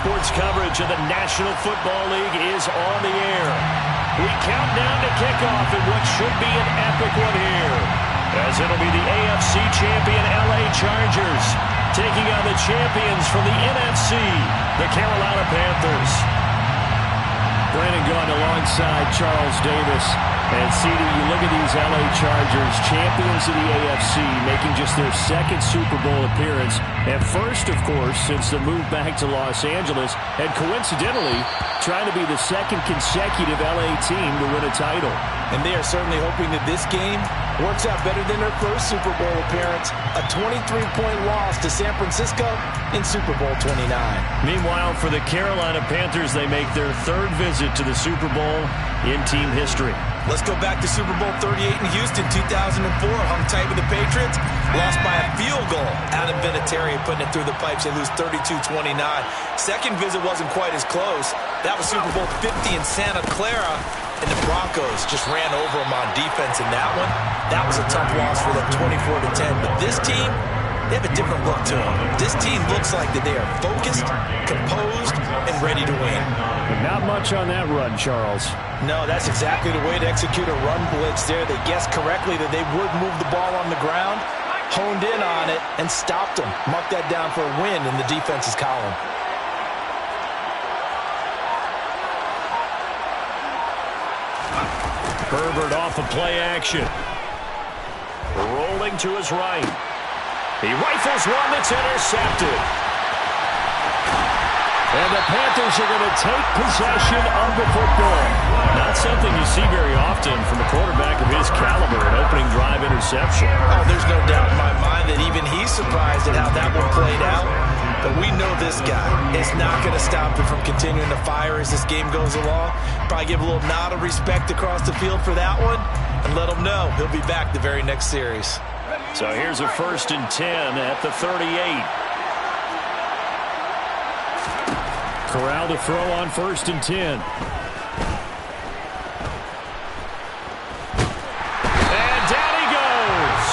sports coverage of the National Football League is on the air. We count down to kickoff in what should be an epic one here, as it'll be the AFC champion LA Chargers taking on the champions from the NFC, the Carolina Panthers. Brandon Gaudin alongside Charles Davis. And CD, you look at these LA Chargers, champions of the AFC, making just their second Super Bowl appearance. And first, of course, since the move back to Los Angeles, and coincidentally, trying to be the second consecutive LA team to win a title. And they are certainly hoping that this game works out better than their first Super Bowl appearance, a 23-point loss to San Francisco in Super Bowl 29. Meanwhile, for the Carolina Panthers, they make their third visit to the Super Bowl in team history. Let's go back to Super Bowl 38 in Houston, 2004. Hung tight with the Patriots. Lost by a field goal. Adam Vinatieri putting it through the pipes. They lose 32-29. Second visit wasn't quite as close. That was Super Bowl 50 in Santa Clara. And the Broncos just ran over them on defense in that one. That was a tough loss for them, 24-10. But this team, they have a different look to them. This team looks like that they are focused, composed, and ready to win. But not much on that run, Charles. No, that's exactly the way to execute a run blitz there. They guessed correctly that they would move the ball on the ground, honed in on it, and stopped them. Mark that down for a win in the defense's column. Herbert off of play action. Rolling to his right. He rifles one that's intercepted. And the Panthers are going to take possession of the football. Not something you see very often from a quarterback of his caliber, an opening drive interception. Oh, there's no doubt in my mind that even he's surprised at how that one played out. But we know this guy is not going to stop him from continuing to fire as this game goes along. Probably give a little nod of respect across the field for that one and let him know he'll be back the very next series. So here's a 1st and 10 at the 38. Corral to throw on 1st and 10. And down he goes.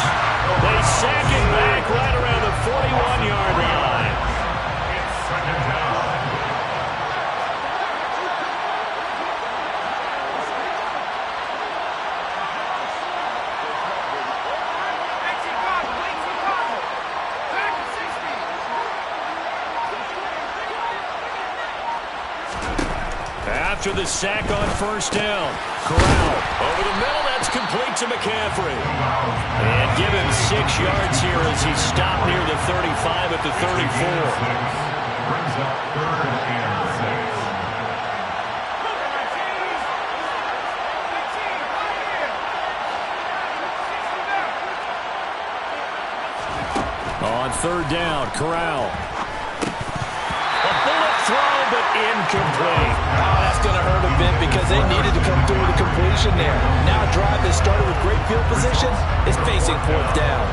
They sack it back right around the 41-yard line. After the sack on 1st down, Corral over the middle, that's complete to McCaffrey. And give him 6 yards here as he stopped near the 35 at the 34. Brings up 3rd and 6. On 3rd down, Corral. A bullet throw, but incomplete. Oh, that's going to hurt a bit because they needed to come through with a completion there. Now a drive that started with great field position is facing 4th down.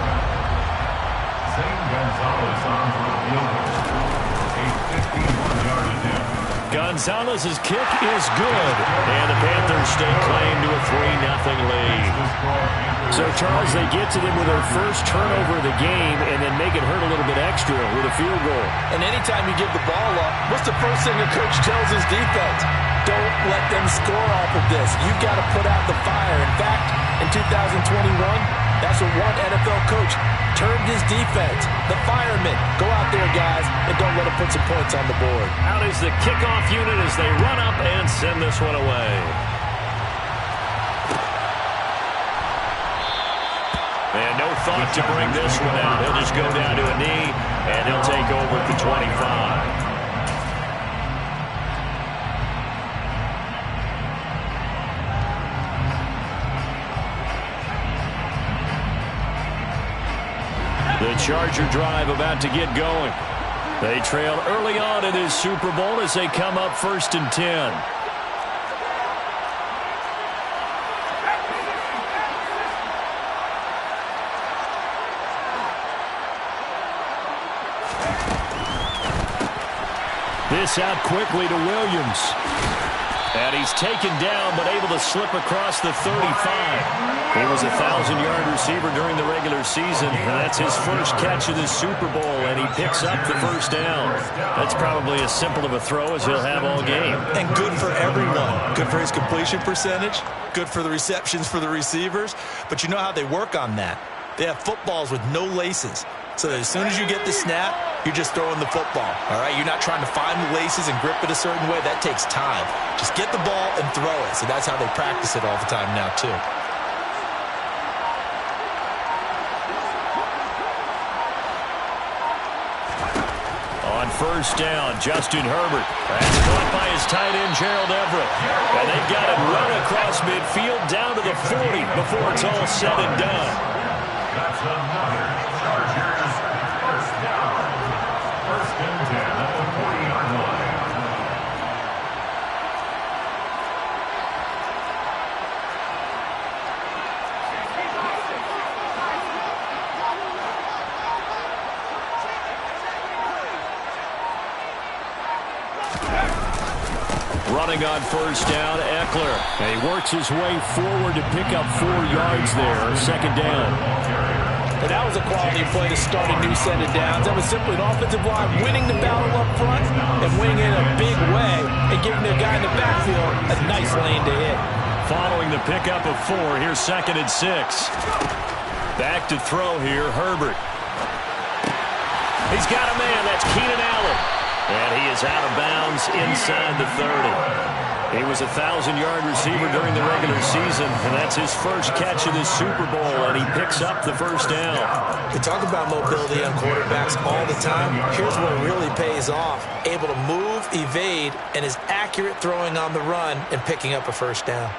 St. Gonzalez on for the field goal. A 51-yard attempt. Gonzalez's kick is good, and the Panthers stake claim to a 3-0 lead. So, Charles, they get to them with their first turnover of the game and then make it hurt a little bit extra with a field goal. And anytime you give the ball up, what's the first thing a coach tells his defense? Don't let them score off of this. You've got to put out the fire. In fact, in 2021, that's what one NFL coach termed his defense. The firemen. Go out there, guys, and don't let them put some points on the board. Out is the kickoff unit as they run up and send this one away. And no thought to bring this one out. He'll just go down to a knee, and he'll take over at the 25. The Charger drive about to get going. They trail early on in this Super Bowl as they come up 1st and 10. This out quickly to Williams. And he's taken down, but able to slip across the 35. He was a 1,000-yard receiver during the regular season, and that's his first catch of this Super Bowl, and he picks up the first down. That's probably as simple of a throw as he'll have all game. And good for everyone. Good for his completion percentage, good for the receptions for the receivers. But you know how they work on that. They have footballs with no laces. So that as soon as you get the snap, you're just throwing the football. All right, you're not trying to find the laces and grip it a certain way. That takes time. Just get the ball and throw it. So that's how they practice it all the time now, too. On first down, Justin Herbert. That's caught by his tight end, Gerald Everett. And they've got him run across midfield down to the 40 before it's all said and done. That's another Chargers first down. First and 10 at the 40-yard line. Running on first down, Eckler. And he works his way forward to pick up 4 yards there. Second down. And that was a quality play to start a new set of downs. That was simply an offensive line winning the battle up front and winning in a big way and giving their guy in the backfield a nice lane to hit. Following the pickup of 4, here's second and 6. Back to throw here, Herbert. He's got a man. That's Keenan Allen. And he is out of bounds inside the 30. He was a 1,000-yard receiver during the regular season, and that's his first catch of this Super Bowl, and he picks up the first down. We talk about mobility on quarterbacks all the time. Here's where it really pays off. Able to move, evade, and is accurate throwing on the run and picking up a first down.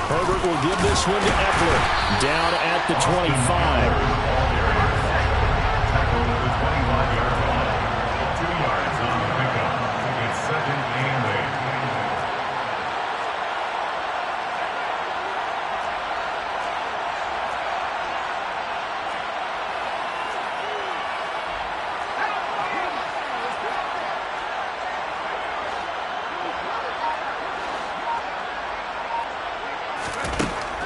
Herbert will give this one to Eckler. Down at the 25. Tackle at the 25-yard line. 2 yards on the pickup. It's second and 8.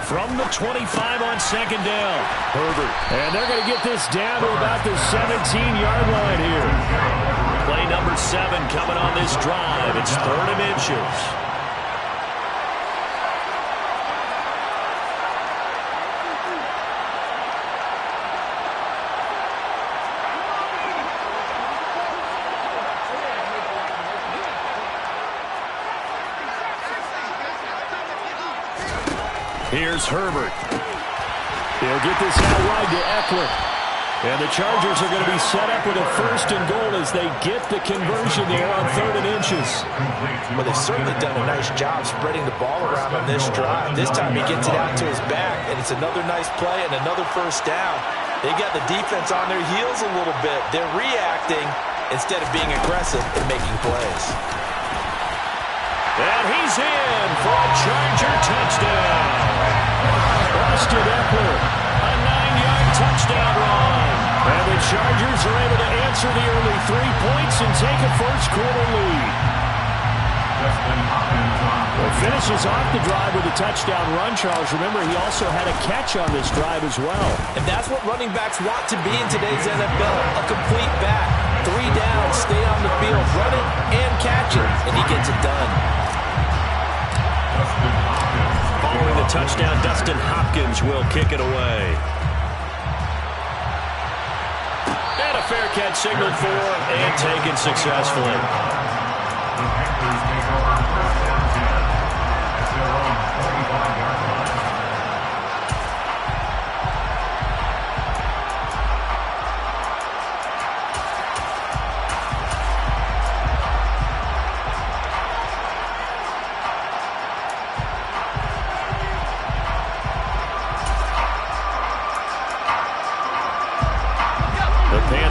From the 25 on second down, Herbert. And they're going to get this down to about the 17-yard line here. Play number 7 coming on this drive. It's 3rd and inches. Here's Herbert. He'll get this out wide to Eckler. And the Chargers are going to be set up with a 1st and goal as they get the conversion there on 3rd and inches. Well, they've certainly done a nice job spreading the ball around on this drive. This time he gets it out to his back, and it's another nice play and another first down. They got the defense on their heels a little bit. They're reacting instead of being aggressive and making plays. And he's in for a Charger touchdown. Austin Eckler, a 9-yard touchdown run. And the Chargers are able to answer the early 3 points and take a first-quarter lead. Well, finishes off the drive with a touchdown run, Charles. Remember, he also had a catch on this drive as well. And that's what running backs want to be in today's NFL, a complete back. 3 downs, stay on the field, run it and catch it, and he gets it done. Following the touchdown, Dustin Hopkins will kick it away. And a fair catch signaled for and taken successfully. The Panthers take over 1st and 10 at their own 45-yard line.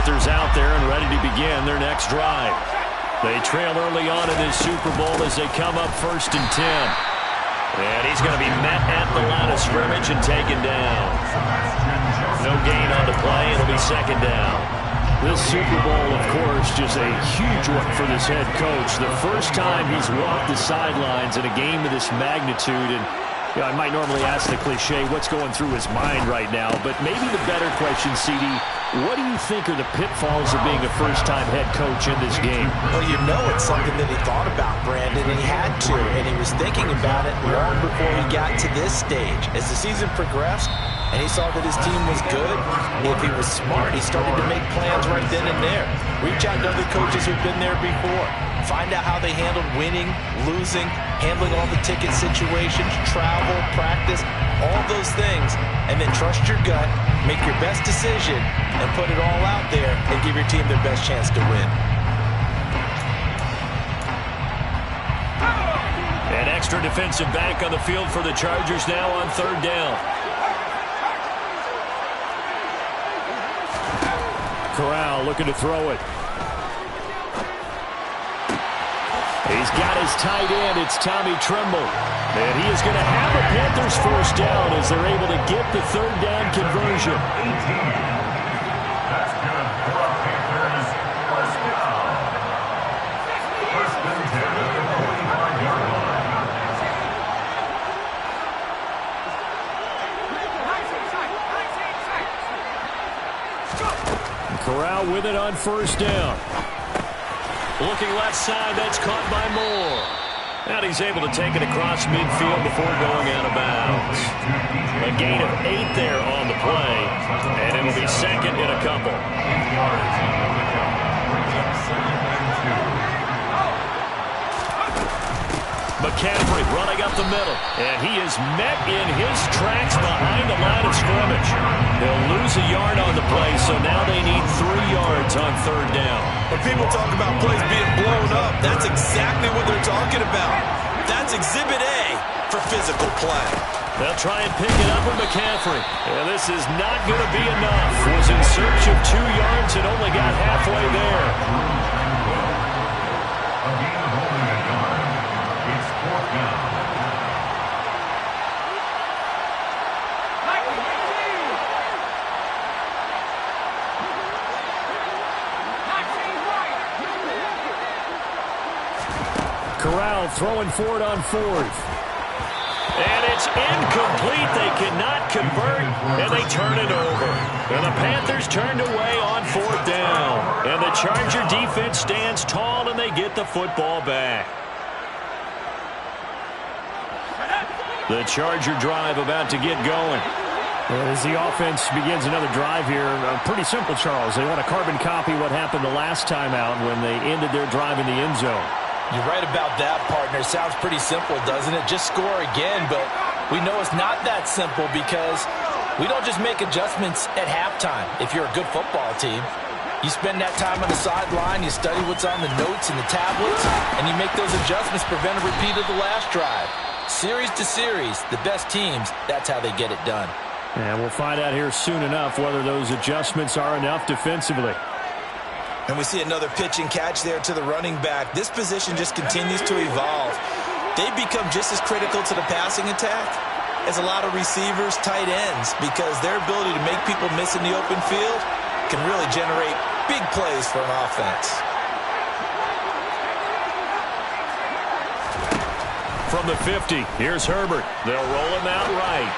Panthers out there and ready to begin their next drive. They trail early on in this Super Bowl as they come up 1st and 10. And he's going to be met at the line of scrimmage and taken down. No gain on the play. It'll be 2nd down. This Super Bowl, of course, just a huge one for this head coach. The first time he's walked the sidelines in a game of this magnitude. And you know, I might normally ask the cliche, what's going through his mind right now? But maybe the better question, CD, what do you think are the pitfalls of being a first-time head coach in this game? Well, you know it's something that he thought about, Brandon, and he had to. And he was thinking about it long before he got to this stage. As the season progressed, and he saw that his team was good, if he was smart, he started to make plans right then and there. Reach out to other coaches who've been there before. Find out how they handled winning, losing, handling all the ticket situations, travel, practice, all those things. And then trust your gut, make your best decision, and put it all out there and give your team their best chance to win. An extra defensive back on the field for the Chargers now on 3rd down. Corral looking to throw it. He's got his tight end. It's Tommy Tremble. And he is going to have a Panthers 1st down as they're able to get the 3rd down conversion. 18. That's good for a Panthers 1st down. 1st and 10 at the 45-yard line. Corral with it on 1st down. Looking left side, that's caught by Moore. And he's able to take it across midfield before going out of bounds. A gain of 8 there on the play, and it'll be 2nd and a couple. 8 yards on the count. Brings up 2nd and 2. McCaffrey running up the middle, and he is met in his tracks behind the line of scrimmage. They'll lose a yard on the play, so now they need 3 yards on 3rd down. When people talk about plays being blown up, that's exactly what they're talking about. That's Exhibit A for physical play. They'll try and pick it up with McCaffrey. And this is not going to be enough. Was in search of 2 yards and only got halfway there. A gain of only a yard. It's 4th down. Corral throwing for it on 4th. And it's incomplete. They cannot convert, and they turn it over. And the Panthers turned away on 4th down. And the Charger defense stands tall, and they get the football back. The Charger drive about to get going. As the offense begins another drive here, pretty simple, Charles. They want to carbon copy what happened the last time out when they ended their drive in the end zone. You're right about that, partner. Sounds pretty simple, doesn't it? Just score again, but we know it's not that simple because we don't just make adjustments at halftime. If you're a good football team, you spend that time on the sideline, you study what's on the notes and the tablets, and you make those adjustments, prevent a repeat of the last drive. Series to series, the best teams, that's how they get it done. And we'll find out here soon enough whether those adjustments are enough defensively. And we see another pitch and catch there to the running back. This position just continues to evolve. They become just as critical to the passing attack as a lot of receivers, tight ends, because their ability to make people miss in the open field can really generate big plays for an offense. From the 50, here's Herbert. They'll roll him out right.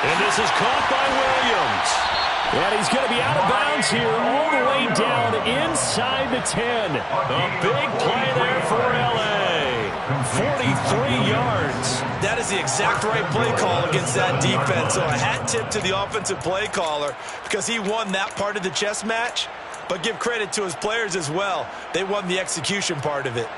And this is caught by Williams. And he's going to be out of bounds here all the way down inside the 10. A big play there for L.A. 43 yards. That is the exact right play call against that defense. So a hat tip to the offensive play caller because he won that part of the chess match. But give credit to his players as well. They won the execution part of it.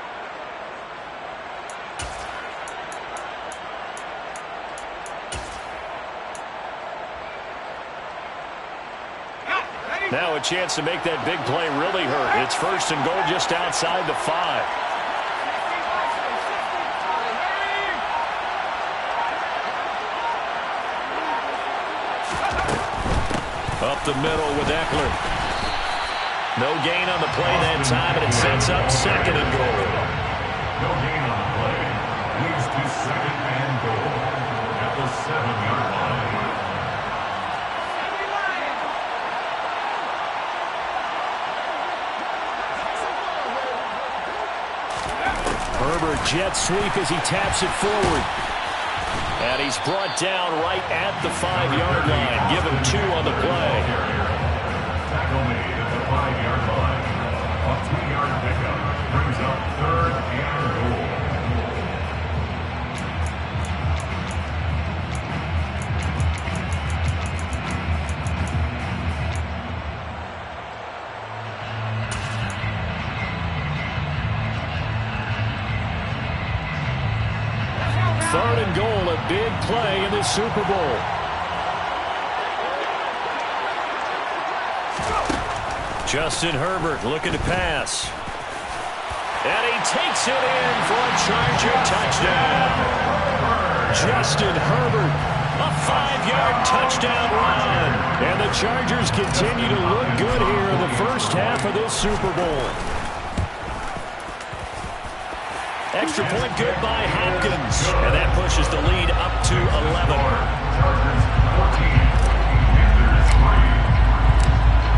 Now a chance to make that big play really hurt. It's 1st and goal just outside the 5. Up the middle with Eckler. No gain on the play that time, and it sets up second and goal. No gain on the play. Leads to second and goal at the 7-yard line. Herbert jet sweep as he taps it forward. And he's brought down right at the 5-yard line. Give him 2 on the play. Tackle made at the 5-yard line. A 2-yard pickup brings up third and goal. Third and goal, a big play in this Super Bowl. Justin Herbert looking to pass. And he takes it in for a Charger touchdown. Justin Herbert, a 5-yard touchdown run. And the Chargers continue to look good here in the first half of this Super Bowl. Extra point good by Hopkins. And that pushes the lead up to 11.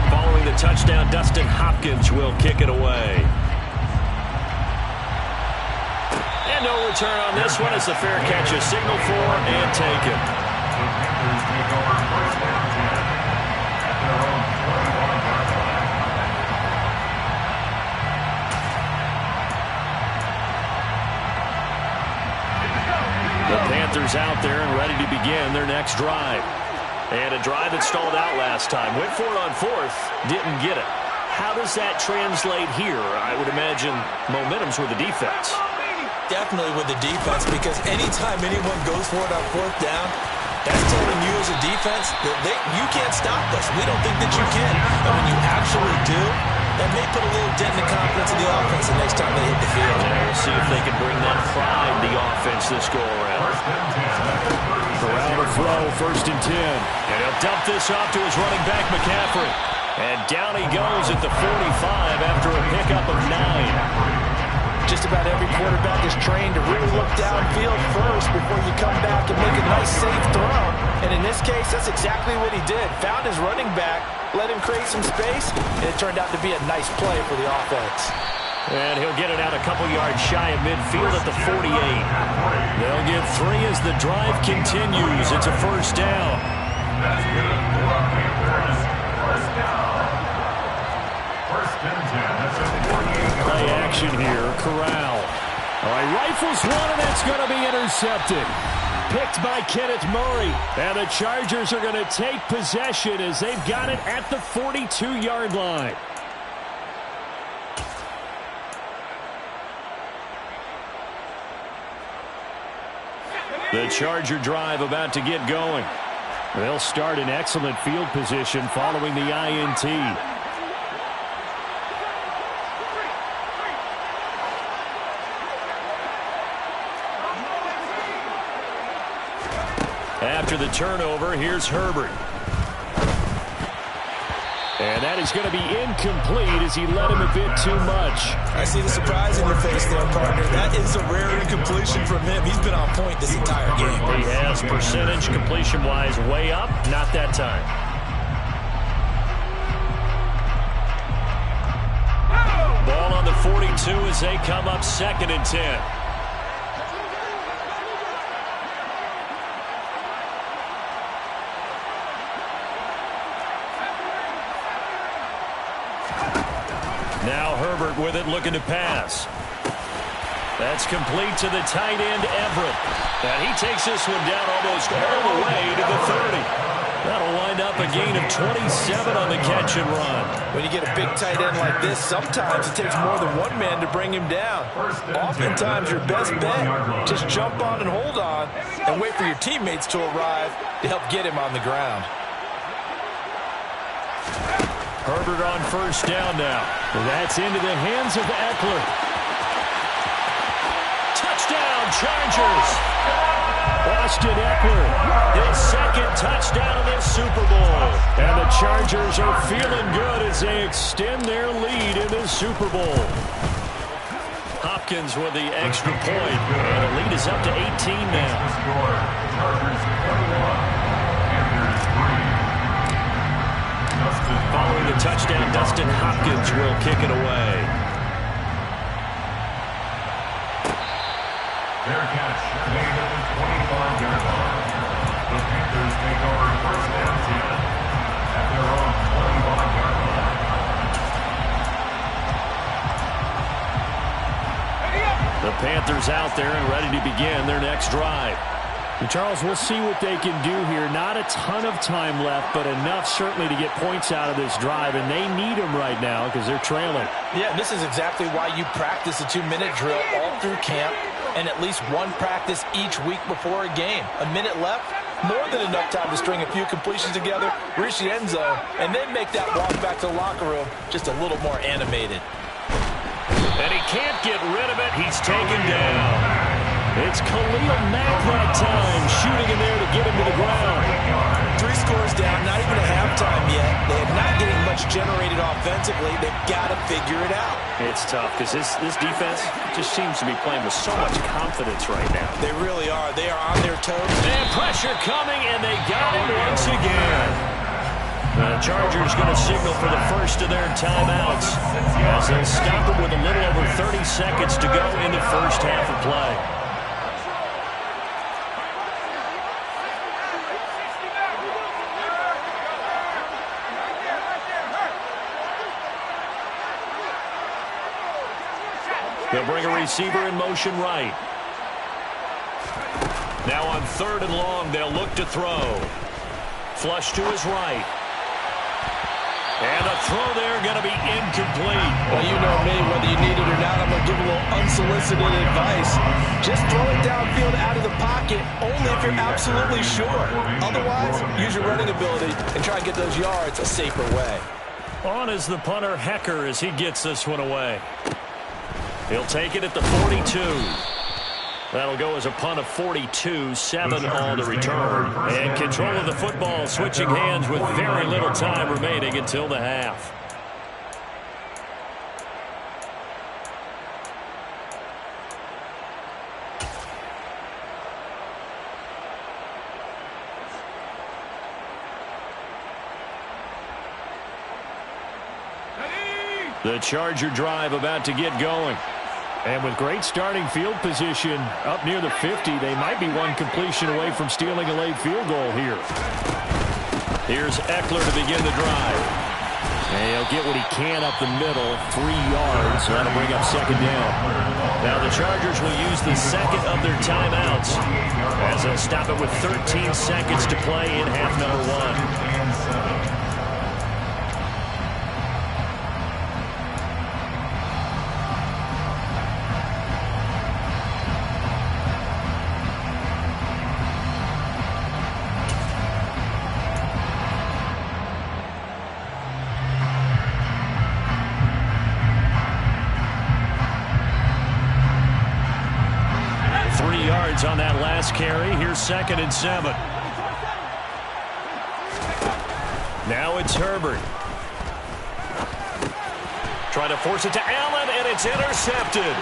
Following the touchdown, Dustin Hopkins will kick it away. And no return on this one as the fair catch is signaled for and taken. The Panthers take over first and 10 at their own 21-yard line. The Panthers out there and ready to begin their next drive. And a drive that stalled out last time. Went for it on fourth, didn't get it. How does that translate here? I would imagine momentum's with the defense. Definitely with the defense, because anytime anyone goes for it on fourth down, that's telling you as a defense that you can't stop us. We don't think that you can. And when you actually do, that may put a little dent in the confidence of the offense the next time they hit the field. And we'll see if they can bring that pride to the offense this go-around. Corral to throw, first and 10. And he'll dump this off to his running back, McCaffrey. And down he goes at the 45 after a pickup of 9. Just about every quarterback is trained to really look downfield first before you come back and make a nice, safe throw. And in this case, that's exactly what he did. Found his running back, let him create some space, and it turned out to be a nice play for the offense. And he'll get it out a couple yards shy of midfield at the 48. They'll get 3 as the drive continues. It's a first down. That's good for the Panthers. First down. First and 10. That's a 48-yard Play action here. Corral. All right, rifles one, and that's going to be intercepted. Picked by Kenneth Murray. And the Chargers are going to take possession as they've got it at the 42-yard line. The Charger drive about to get going. They'll start in excellent field position following the INT. After the turnover, here's Herbert. And that is going to be incomplete as he led him a bit too much. I see the surprise in your face there, partner. That is a rare incompletion from him. He's been on point this entire game. He has percentage completion-wise way up. Not that time. Ball on the 42 as they come up second and 10. Now Herbert with it, looking to pass. That's complete to the tight end, Everett. And he takes this one down almost all the way to the 30. That'll wind up a gain of 27 on the catch and run. When you get a big tight end like this, sometimes it takes more than one man to bring him down. Oftentimes your best bet, just jump on and hold on and wait for your teammates to arrive to help get him on the ground. Herbert on first down now. That's into the hands of Eckler. Touchdown, Chargers. Well, Austin Eckler, his second touchdown of this Super Bowl. And the Chargers are feeling good as they extend their lead in this Super Bowl. Hopkins with the extra point, and the lead is up to 18 now. Following the touchdown, Dustin Hopkins will kick it away. Their catch made at the 25-yard line. The Panthers take over first and 10 at their own 25-yard line. The Panthers out there and ready to begin their next drive. And Charles, we'll see what they can do here. Not a ton of time left, but enough certainly to get points out of this drive, and they need them right now because they're trailing. Yeah, this is exactly why you practice a 2-minute drill all through camp and at least one practice each week before a game. A minute left, more than enough time to string a few completions together, reach the end zone, and then make that walk back to the locker room just a little more animated. And he can't get rid of it. He's taken down. It's Khalil Mack that time, shooting in there to get him to the ground. 3 scores down, not even a halftime yet. They are not getting much generated offensively. They've got to figure it out. It's tough because this defense just seems to be playing with so much confidence right now. They really are. They are on their toes. And pressure coming, and they got him once again. The Chargers going to signal for the first of their timeouts as they'll stop it with a little over 30 seconds to go in the first half of play. They'll bring a receiver in motion right. Now on 3rd and long, they'll look to throw. Flush to his right. And a throw there going to be incomplete. Well, you know me, whether you need it or not, I'm going to give a little unsolicited advice. Just throw it downfield out of the pocket, only if you're absolutely sure. Otherwise, use your running ability and try and get those yards a safer way. On is the punter, Hecker, as he gets this one away. He'll take it at the 42. That'll go as a punt of 42, 7 on the return. And control of the football, switching hands with very little time remaining until the half. The Charger drive about to get going. And with great starting field position up near the 50, they might be one completion away from stealing a late field goal here. Here's Eckler to begin the drive. And he'll get what he can up the middle, 3 yards. That'll bring up second down. Now the Chargers will use the second of their timeouts as they'll stop it with 13 seconds to play in half number 1. 3 yards on that last carry. Here's 2nd and 7. Now it's Herbert. Trying to force it to Allen, and it's intercepted.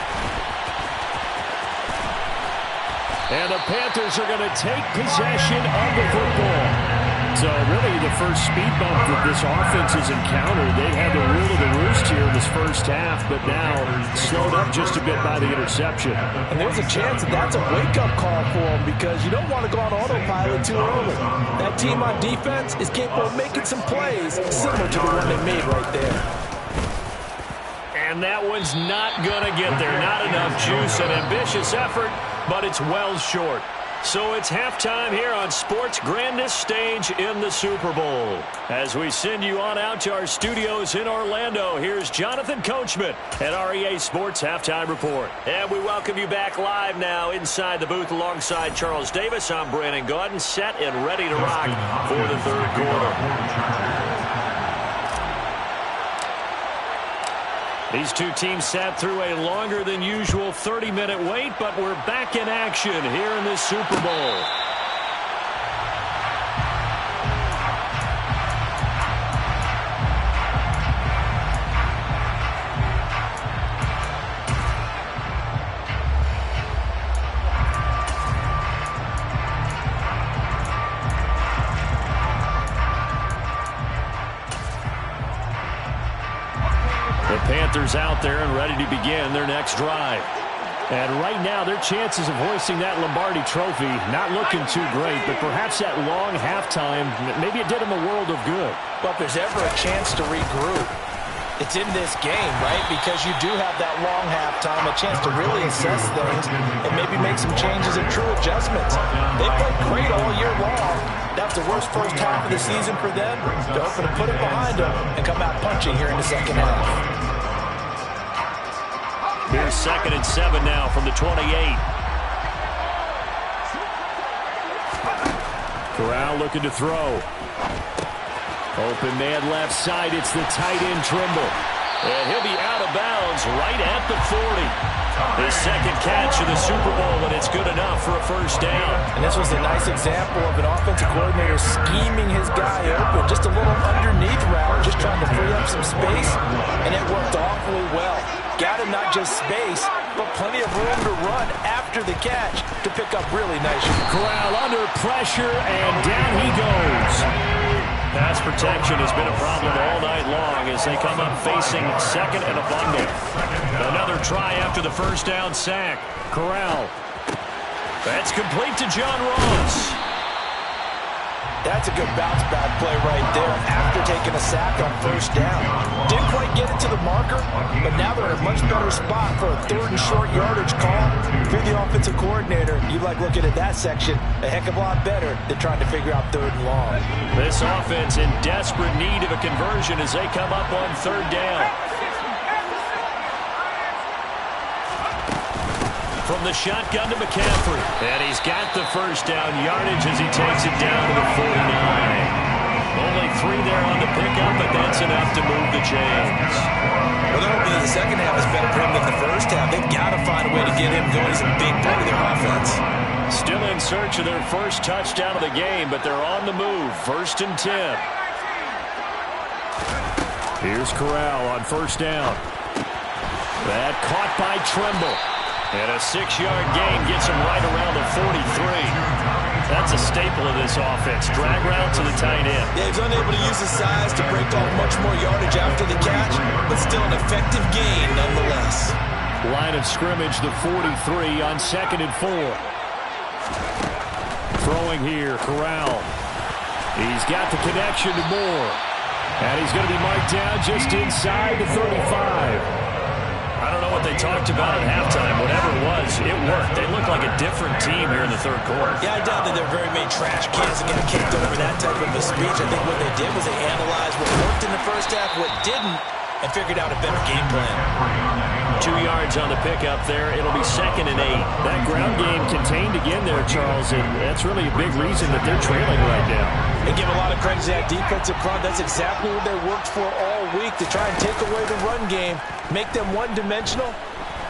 And the Panthers are going to take possession of the football. So really the first speed bump that this offense has encountered. They had the rule of the roost here in this first half, but now slowed up just a bit by the interception. And there's a chance that that's a wake-up call for them because you don't want to go on autopilot too early. That team on defense is capable of making some plays similar to the one they made right there. And that one's not going to get there. Not enough juice. An ambitious effort, but it's well short. So it's halftime here on sports' grandest stage in the Super Bowl. As we send you on out to our studios in Orlando, here's Jonathan Coachman at REA Sports Halftime Report. And we welcome you back live now inside the booth alongside Charles Davis. I'm Brandon Gaudin, set and ready to rock for the third quarter. These two teams sat through a longer than usual 30-minute wait, but we're back in action here in this Super Bowl. Panthers out there and ready to begin their next drive. And right now, their chances of hoisting that Lombardi trophy not looking too great, but perhaps that long halftime, maybe it did them a world of good. Well, if there's ever a chance to regroup, it's in this game, right? Because you do have that long halftime, a chance to really assess things and maybe make some changes and true adjustments. They played great all year long. That's the worst first half of the season for them. They're hoping to put it behind them and come out punching here in the second half. Here's 2nd and 7 now from the 28. Corral looking to throw. Open man left side. It's the tight end Trimble. And he'll be out of bounds right at the 40. His second catch of the Super Bowl, and it's good enough for a first down. And this was a nice example of an offensive coordinator scheming his guy open. Just a little underneath route, just trying to free up some space, and it worked awfully well. Got him not just space, but plenty of room to run after the catch to pick up really nice. Corral under pressure, and down he goes. Pass protection has been a problem all night long as they come up facing second and a bundle. Another try after the first down sack. Corral. That's complete to John Ross. That's a good bounce-back play right there after taking a sack on first down. Didn't quite get it to the marker, but now they're in a much better spot for a 3rd and short yardage call. If you're the offensive coordinator, you like looking at that section a heck of a lot better than trying to figure out 3rd and long. This offense in desperate need of a conversion as they come up on 3rd down. From the shotgun to McCaffrey. And he's got the first down yardage as he takes it down to the 49. Only 3 there on the pickup, but that's enough to move the chains. Well, they're hoping that the second half is better for him than the first half. They've got to find a way to get him going. He's a big part of their offense. Still in search of their first touchdown of the game, but they're on the move. 1st and 10. Here's Corral on first down. That caught by Trimble. And a 6-yard gain gets him right around the 43. That's a staple of this offense. Drag route to the tight end. Yeah, he's unable to use his size to break off much more yardage after the catch, but still an effective gain nonetheless. Line of scrimmage, the 43 on 2nd and 4. Throwing here, Corral. He's got the connection to Moore. And he's going to be marked down just inside the 35. I don't know what they talked about at halftime. Whatever it was, it worked. They looked like a different team here in the 3rd quarter. Yeah, I doubt that there are very many trash cans that got kicked over that type of a speech. I think what they did was they analyzed what worked in the first half, what didn't, and figured out a better game plan. 2 yards on the pickup there. It'll be 2nd and 8. That ground game contained again there, Charles, and that's really a big reason that they're trailing right now. They give a lot of credit to that defensive front. That's exactly what they worked for all week, to try and take away the run game, make them one-dimensional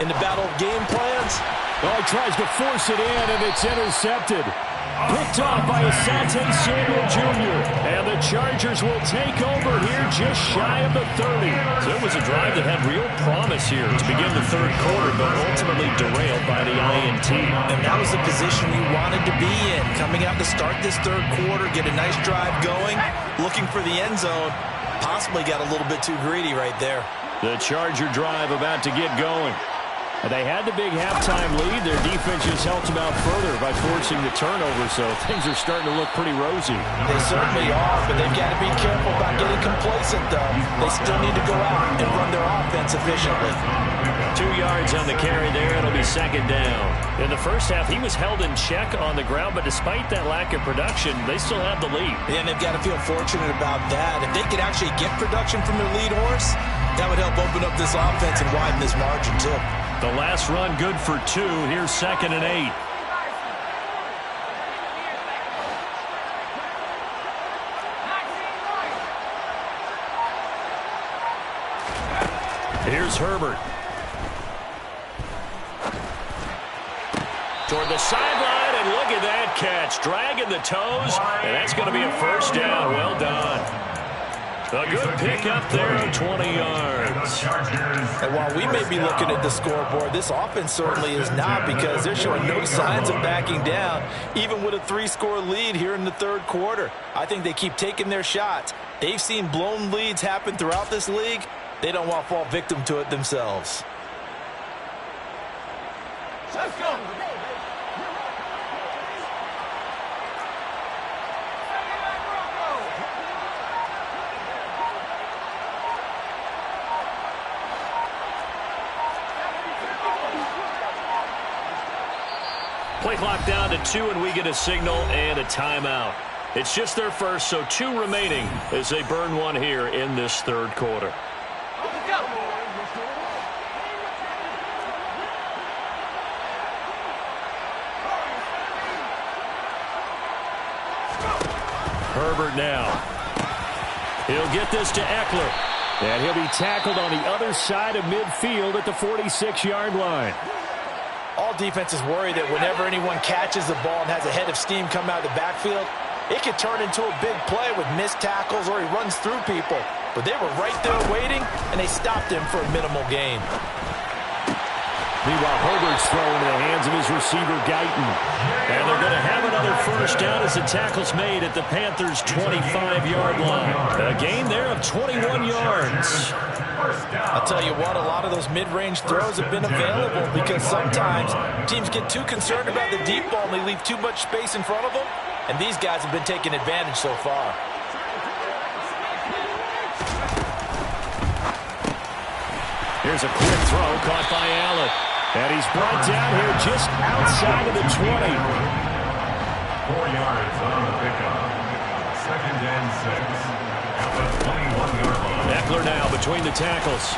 in the battle of game plans. Oh, he tries to force it in, and it's intercepted. Picked off by Asante Samuel Jr. And the Chargers will take over here just shy of the 30. So it was a drive that had real promise here to begin the 3rd quarter, but ultimately derailed by the INT. And that was the position you wanted to be in. Coming out to start this 3rd quarter, get a nice drive going, looking for the end zone. Possibly got a little bit too greedy right there. The Charger drive about to get going. They had the big halftime lead. Their defense just helped them out further by forcing the turnover, so things are starting to look pretty rosy. They certainly are, but they've got to be careful about getting complacent, though. They still need to go out and run their offense efficiently. 2 yards on the carry there. It'll be 2nd down. In the first half, he was held in check on the ground, but despite that lack of production, they still have the lead. And they've got to feel fortunate about that. If they could actually get production from their lead horse, that would help open up this offense and widen this margin, too. The last run good for 2. Here's 2nd and 8. Here's Herbert. Toward the sideline, and look at that catch. Dragging the toes, and that's going to be a first down. Well done. A good pick up there at 20 yards. And while we may be looking at the scoreboard, this offense certainly is not, because they're showing no signs of backing down, even with a 3-score lead here in the 3rd quarter. I think they keep taking their shots. They've seen blown leads happen throughout this league, They don't want to fall victim to it themselves. Let's go. Play clock down to 2, and we get a signal and a timeout. It's just their first, so 2 remaining as they burn one here in this third quarter. Herbert now. He'll get this to Eckler. And he'll be tackled on the other side of midfield at the 46-yard line. All defenses worry that whenever anyone catches the ball and has a head of steam come out of the backfield, it could turn into a big play with missed tackles or he runs through people. But they were right there waiting, and they stopped him for a minimal gain. Meanwhile, Herbert's throwing in the hands of his receiver, Guyton. And they're going to have another first down as the tackle's made at the Panthers' 25-yard line. A gain there of 21 yards. I'll tell you what, a lot of those mid-range throws have been available because sometimes teams get too concerned about the deep ball and they leave too much space in front of them, and these guys have been taking advantage so far. Here's a quick throw caught by Allen. And he's brought down here just outside of the 20. 4 yards on the pickup. 2nd and 6. At the 21-yard line. Eckler now between the tackles.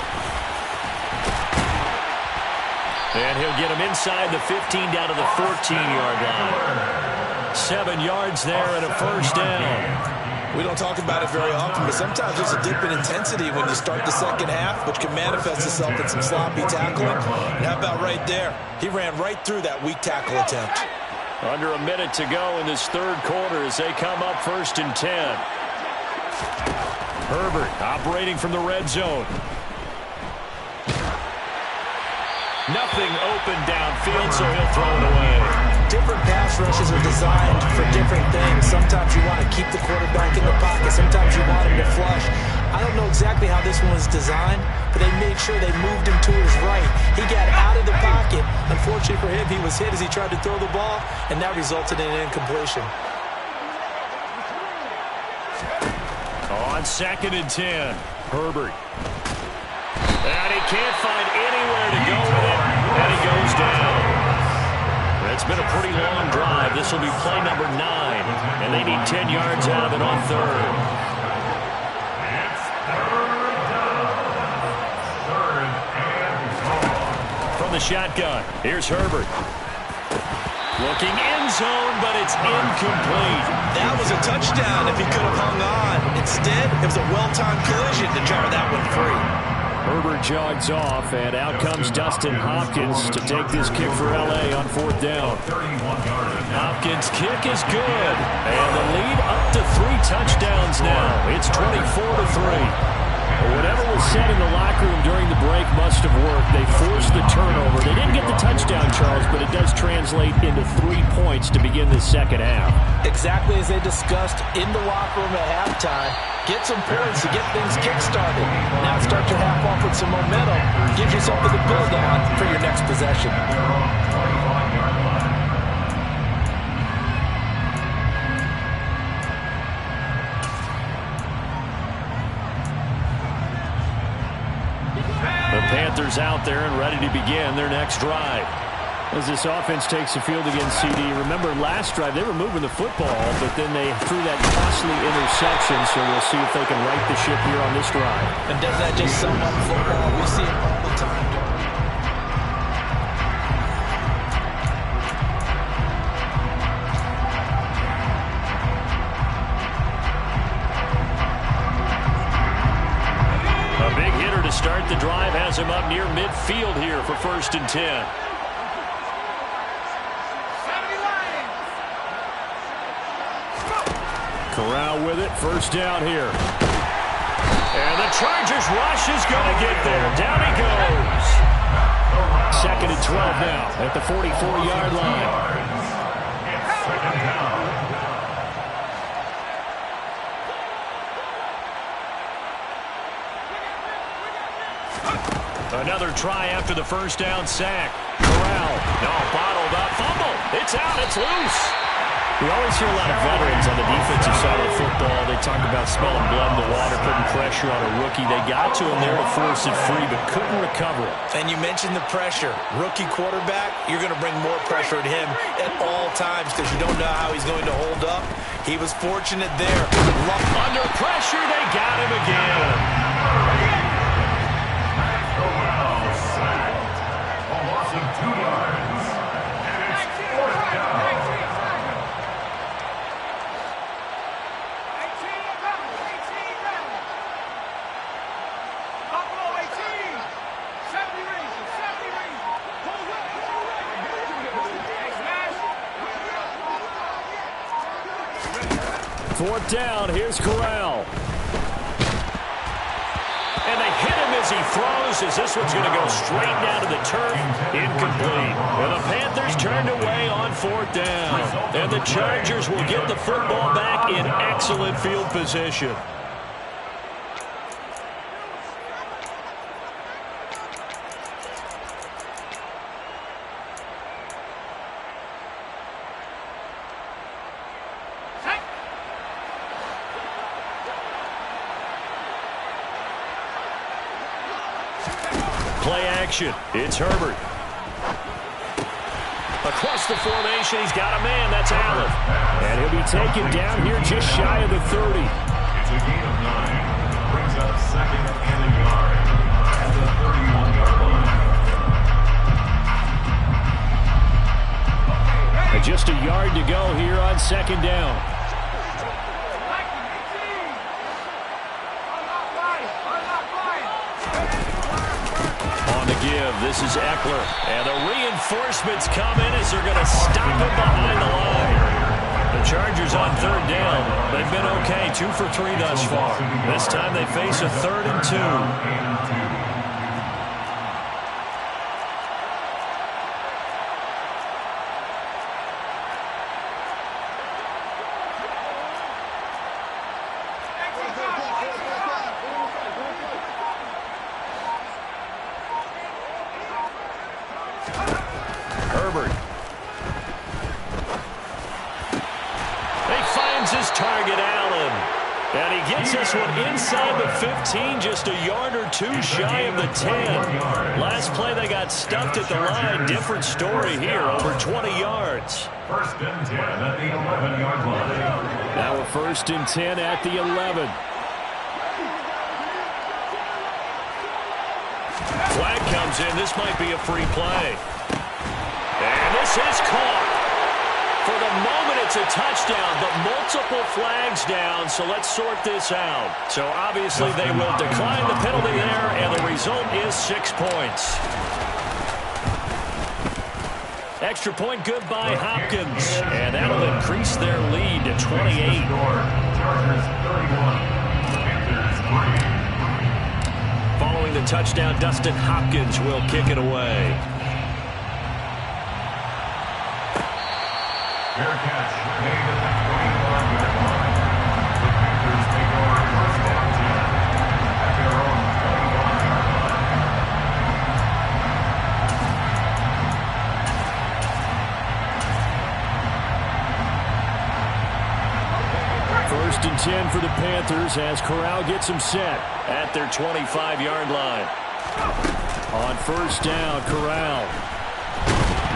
And he'll get him inside the 15 down to the 14-yard line. 7 yards there and a first down. We don't talk about it very often, but sometimes there's a dip in intensity when you start the second half, which can manifest itself in some sloppy tackling. And how about right there? He ran right through that weak tackle attempt. Under a minute to go in this third quarter as they come up 1st and 10. Herbert operating from the red zone. Nothing open downfield, so he'll throw it away. Different pass rushes are designed for different things. Sometimes you want to keep the quarterback in the pocket. Sometimes you want him to flush. I don't know exactly how this one was designed, but they made sure they moved him to his right. He got out of the pocket. Unfortunately for him, he was hit as he tried to throw the ball, and that resulted in an incompletion. On 2nd and 10, Herbert. And he can't find anywhere to go with it, and he goes down. It's been a pretty long drive. This will be play number 9, and they need 10 yards out of it on 3rd. It's 3rd down. 3rd and goal. From the shotgun, here's Herbert. Looking end zone, but it's incomplete. That was a touchdown if he could have hung on. Instead, it was a well-timed collision to jar that one free. Herbert jogs off, and out comes Dustin Hopkins to take this kick for L.A. on 4th down. Hopkins' kick is good, and the lead up to 3 touchdowns now. It's 24-3. Whatever was said in the locker room during the break must have worked. They forced the turnover. They didn't get the touchdown, Charles, but it does translate into 3 points to begin the second half. Exactly as they discussed in the locker room at halftime. Get some points to get things kick-started. Now start your half off with some momentum. Gives you something to build on for your next possession. The Panthers out there and ready to begin their next drive. As this offense takes the field against CD, remember last drive they were moving the football, but then they threw that costly interception, so we'll see if they can right the ship here on this drive. And does that just sum up football? We see it all the time. A big hitter to start the drive has him up near midfield here for 1st and 10. Corral with it, 1st down here. And the Chargers rush is going to get there. Down he goes. 2nd and 12 now at the 44-yard line. Second down. Another try after the first down sack. Corral. No, bottled up. Fumble. It's out. It's loose. We always hear a lot of veterans on the defensive side of the football. They talk about smelling blood in the water, putting pressure on a rookie. They got to him there to force it free, but couldn't recover it. And you mentioned the pressure. Rookie quarterback, you're going to bring more pressure at him at all times because you don't know how he's going to hold up. He was fortunate there. Under pressure, they got him again. Sacked. A loss of 2 yards. And it's 4th down. Fourth down, here's Corral. And they hit him as he throws, as this one's going to go straight down to the turf. Incomplete. And the Panthers turned away on 4th down. And the Chargers will get the football back in excellent field position. Play action. It's Herbert. Across the formation, he's got a man. That's Allen. And he'll be taken down here just shy of the 30. It's a gain of 9. Brings up 2nd and a yard at the 31-yard line. And just a yard to go here on 2nd down. This is Eckler, and the reinforcements come in as they're going to stop him behind the line. The Chargers on 3rd down. They've been okay, 2 for 3 thus far. This time they face a 3rd and 2. Inside the 15, just a yard or 2 shy of the 10. Last play they got stuffed at the line. Different story here, over 20 yards. 1st and 10 at the 11-yard line. Now a 1st and 10 at the 11. Flag comes in. This might be a free play. And this is caught. For the moment, it's a touchdown, but multiple flags down, so let's sort this out. So obviously they will decline the penalty there, and the result is 6 points. Extra point good by Hopkins, and that'll increase their lead to 28. Chargers 31, Panthers 3. Following the touchdown, Dustin Hopkins will kick it away. Fair catch made at the 21-yard line. The Panthers take over 1st and 10 at their own 21-yard line. 1st and 10 for the Panthers as Corral gets them set at their 25-yard line. On 1st down, Corral.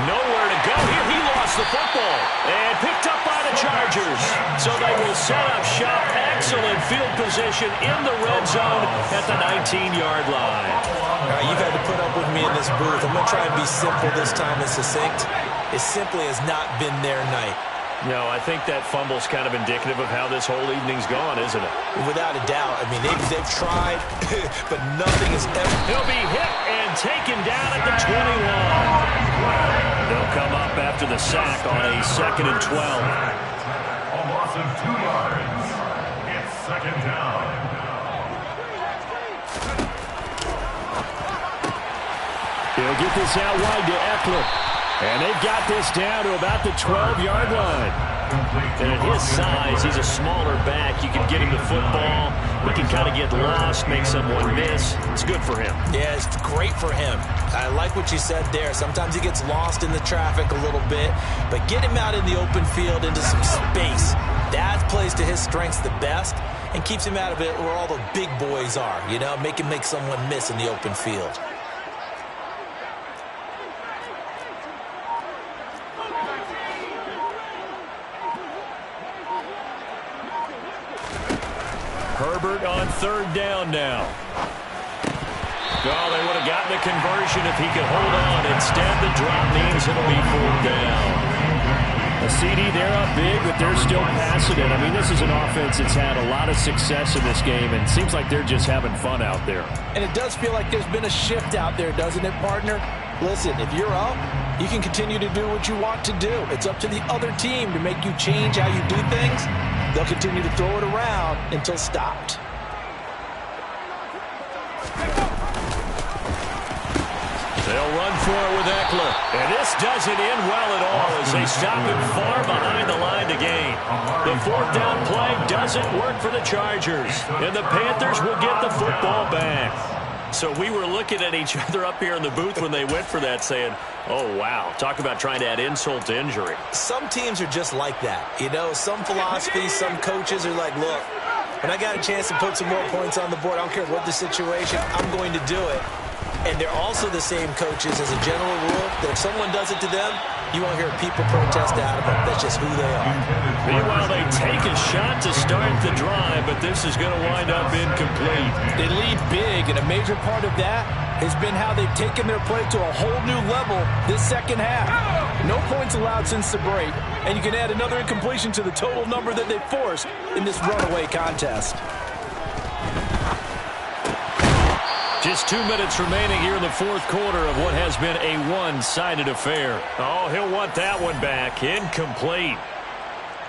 Nowhere to go here. He lost the football and picked up by the Chargers. So they will set up shop. Excellent field position in the red zone at the 19-yard line. You've had to put up with me in this booth. I'm going to try and be simple this time and succinct. It simply has not been their night. No, I think that fumble's kind of indicative of how this whole evening's gone, isn't it? Without a doubt. I mean, they've tried, but nothing is ever... He'll be hit and taken down at the 21. They'll come up after the sack on a 2nd and 12. A loss of 2 yards. It's 2nd down. He'll get this out wide to Eckler. And they've got this down to about the 12-yard line. And at his size, he's a smaller back. You can get him the football. He can kind of get lost, make someone miss. It's good for him. Yeah, it's great for him. I like what you said there. Sometimes he gets lost in the traffic a little bit, but get him out in the open field into some space. That plays to his strengths the best and keeps him out of it where all the big boys are, you know, make him make someone miss in the open field. Herbert on third down now. Oh, they would have gotten the conversion if he could hold on. Instead, the drop means it'll be fourth down. A CD, they're up big, but they're still passing it. I mean, this is an offense that's had a lot of success in this game, and it seems like they're just having fun out there. And it does feel like there's been a shift out there, doesn't it, partner? Listen, if you're up, you can continue to do what you want to do. It's up to the other team to make you change how you do things. They'll continue to throw it around until stopped. They'll run for it with Eckler. And this doesn't end well at all as they stop him far behind the line to gain. The fourth down play doesn't work for the Chargers. And the Panthers will get the football back. So we were looking at each other up here in the booth when they went for that saying, oh, wow, talk about trying to add insult to injury. Some teams are just like that. You know, some philosophies, some coaches are like, look, when I got a chance to put some more points on the board, I don't care what the situation, I'm going to do it. And they're also the same coaches as a general rule that if someone does it to them, you won't hear people protest out of them. That's just who they are. Meanwhile, they take a shot to start the drive, but this is going to wind up incomplete. They lead big, and a major part of that has been how they've taken their play to a whole new level this second half. No points allowed since the break, and you can add another incompletion to the total number that they forced in this runaway contest. Just 2 minutes remaining here in the fourth quarter of what has been a one-sided affair. Oh, he'll want that one back. Incomplete.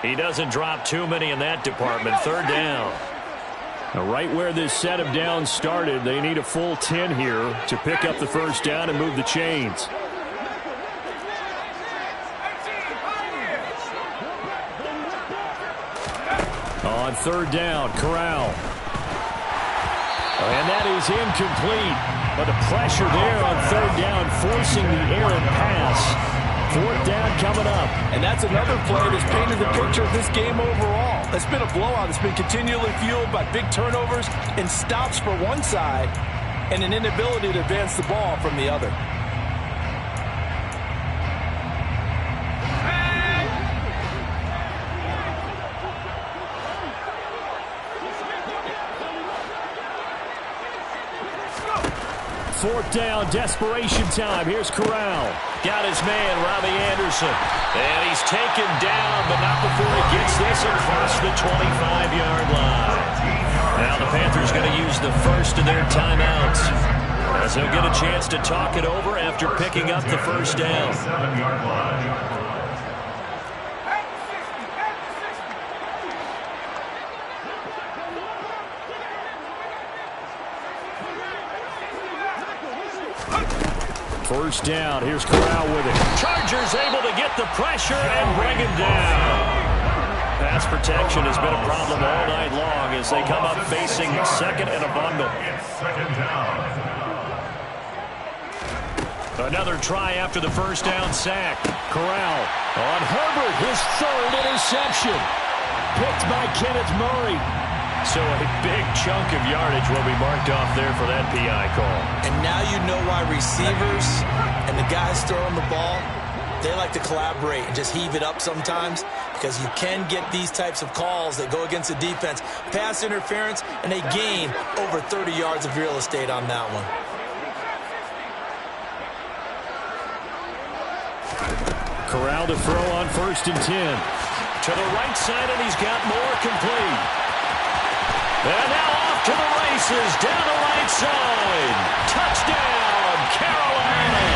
He doesn't drop too many in that department. Third down. Now, right where this set of downs started, they need a full 10 here to pick up the first down and move the chains. On third down, Corral. And that is incomplete. But the pressure there on third down, forcing the errant pass. Fourth down coming up. And that's another play that's painted the picture of this game overall. It's been a blowout. It's been continually fueled by big turnovers and stops for one side and an inability to advance the ball from the other. Fourth down, desperation time. Here's Corral. Got his man, Robbie Anderson. And he's taken down, but not before he gets this across the 25-yard line. Now the Panthers going to use the first of their timeouts, as they'll get a chance to talk it over after picking up the first down. 7-yard line. First down. Here's Corral with it. Chargers able to get the pressure and bring him down. Pass protection has been a problem all night long as they come up facing second and a bundle. Second down. Another try after the first down sack. Corral on Herbert, his third interception. Picked by Kenneth Murray. So a big chunk of yardage will be marked off there for that PI call. And now you know why receivers and the guys throwing the ball, they like to collaborate and just heave it up sometimes, because you can get these types of calls that go against the defense. Pass interference, and they gain over 30 yards of real estate on that one. Corral to throw on 1st and 10. To the right side, and he's got more complete. And now off to the races, down the right side. Touchdown, Carolina.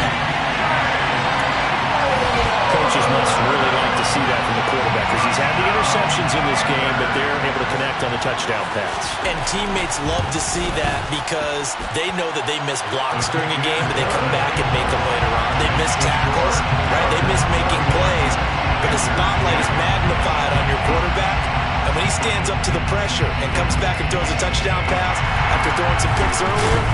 Coaches must really like to see that from the quarterback, because he's had the interceptions in this game, but they're able to connect on the touchdown pass. And teammates love to see that, because they know that they miss blocks during a game, but they come back and make them later on. They miss tackles, right? They miss making plays. but the spotlight is magnified on your quarterback. And when he stands up to the pressure and comes back and throws a touchdown pass after throwing some picks earlier,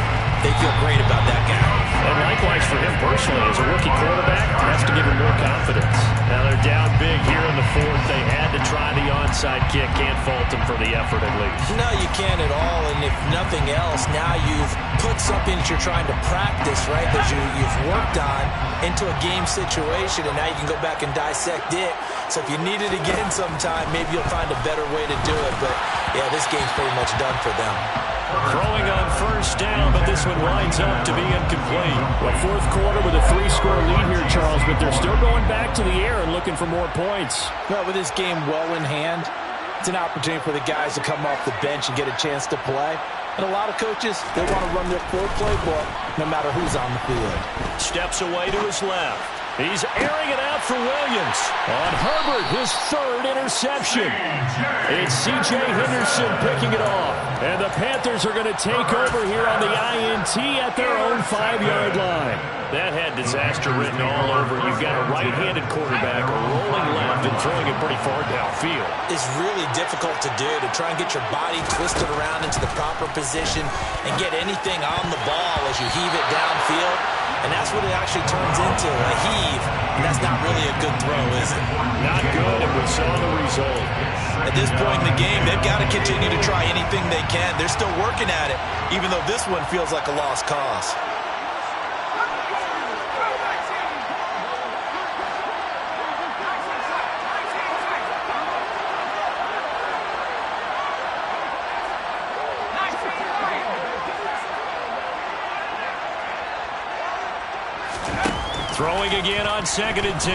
they feel great about that guy. And likewise for him personally, as a rookie quarterback, has to give him more confidence. Now they're down big here in the fourth. They had to try the onside kick. Can't fault them for the effort at least. No, you can't at all. And if nothing else, now you've put something that you're trying to practice, right, that you've worked on into a game situation, and now you can go back and dissect it. So if you need it again sometime, maybe you'll find a better way to do it. But, yeah, this game's pretty much done for them. Throwing on first down, but this one winds up to be incomplete. Well, fourth quarter with a 3-score lead here, Charles, but they're still going back to the air and looking for more points. Well, with this game well in hand, it's an opportunity for the guys to come off the bench and get a chance to play. And a lot of coaches, they want to run their full playbook no matter who's on the field. Steps away to his left. He's airing it out for Williams. On Herbert, his third interception. It's C.J. Henderson picking it off. And the Panthers are going to take over here on the INT at their own 5-yard line. That had disaster written all over it. You've got a right-handed quarterback rolling left and throwing it pretty far downfield. It's really difficult to do, to try and get your body twisted around into the proper position and get anything on the ball as you heave it downfield. And that's what it actually turns into, a heave. And that's not really a good throw, is it? Not good, and we saw the result. At this point in the game, they've got to continue to try anything they can. They're still working at it, even though this one feels like a lost cause. Throwing again on 2nd and 10.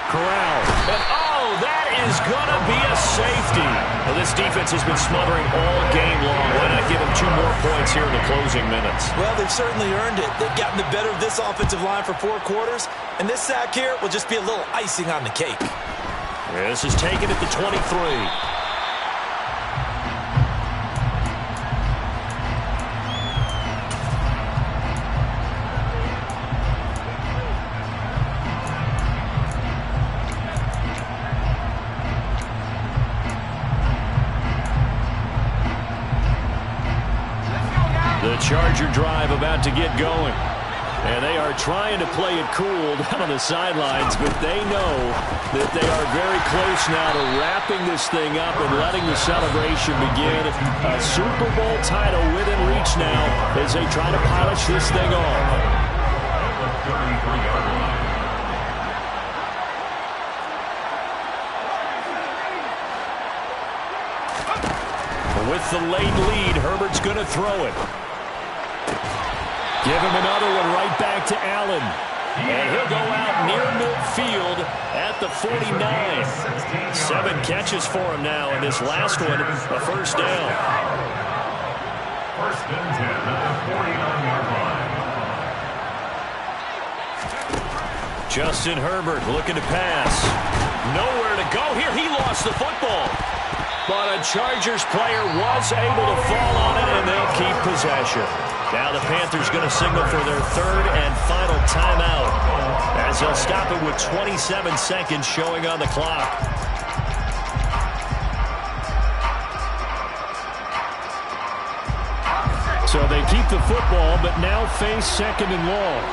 Corral. And oh, that is going to be a safety. Well, this defense has been smothering all game long. Why not give them 2 more points here in the closing minutes? Well, they've certainly earned it. They've gotten the better of this offensive line for 4 quarters. And this sack here will just be a little icing on the cake. This is taken at the 23. Charger drive about to get going. And they are trying to play it cool down on the sidelines, but they know that they are very close now to wrapping this thing up and letting the celebration begin. A Super Bowl title within reach now as they try to polish this thing off. With the late lead, Herbert's going to throw it. Give him another one right back to Allen. And he'll go out near midfield at the 49. 7 catches for him now, and this last one, a first down. First and 10 at the 49-yard line. Justin Herbert looking to pass. Nowhere to go here. He lost the football. But a Chargers player was able to fall on it, and they'll keep possession. Now the Panthers going to signal for their 3rd and final timeout as they'll stop it with 27 seconds showing on the clock. So they keep the football, but now face 2nd and long.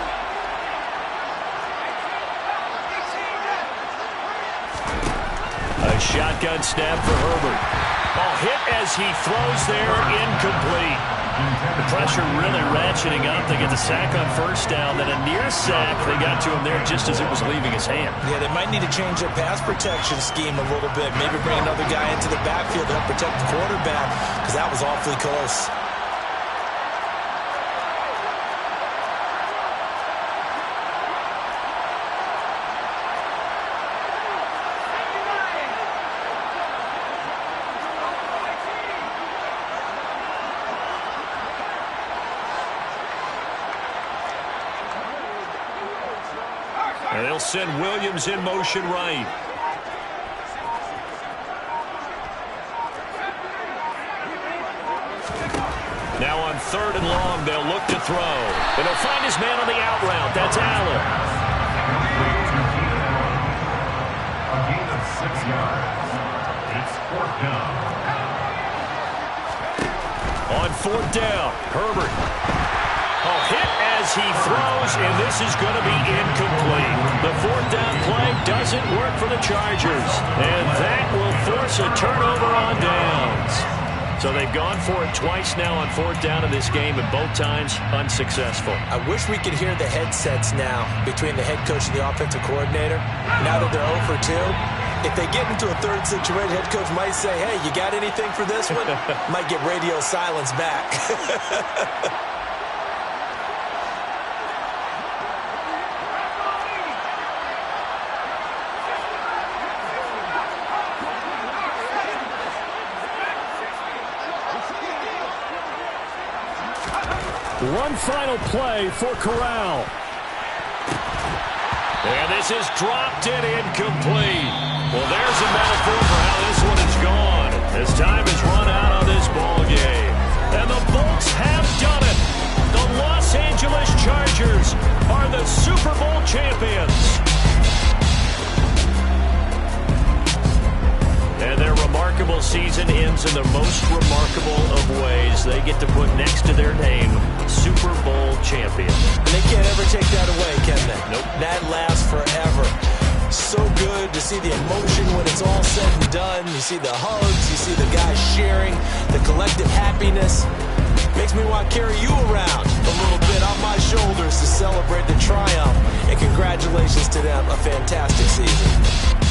A shotgun snap for Herbert. Ball hit as he throws there, incomplete. The pressure really ratcheting up. They get the sack on first down, then a near sack. They got to him there just as it was leaving his hand. Yeah, they might need to change their pass protection scheme a little bit. Maybe bring another guy into the backfield to help protect the quarterback, because that was awfully close. And they'll send Williams in motion right. Now on 3rd and long, they'll look to throw. And he'll find his man on the out route. That's Allen. yards. It's 4th down. On 4th down, Herbert. Hit as he throws, and this is going to be incomplete. The 4th down play doesn't work for the Chargers, and that will force a turnover on downs. So they've gone for it twice now on 4th down in this game, and both times unsuccessful. I wish we could hear the headsets now between the head coach and the offensive coordinator. Now that they're 0 for 2, if they get into a third situation, head coach might say, hey, you got anything for this one? Might get radio silence back. One final play for Corral. And this is dropped and incomplete. Well, there's a metaphor for how this one is gone, as time has run out on this ball game. And the Bolts have done it. The Los Angeles Chargers are the Super Bowl champions. And their remarkable season ends in the most remarkable of ways. They get to put next to their name, Super Bowl champion. And they can't ever take that away, can they? Nope. That lasts forever. So good to see the emotion when it's all said and done. You see the hugs, you see the guys sharing, the collective happiness. Makes me want to carry you around a little bit on my shoulders to celebrate the triumph. And congratulations to them, a fantastic season.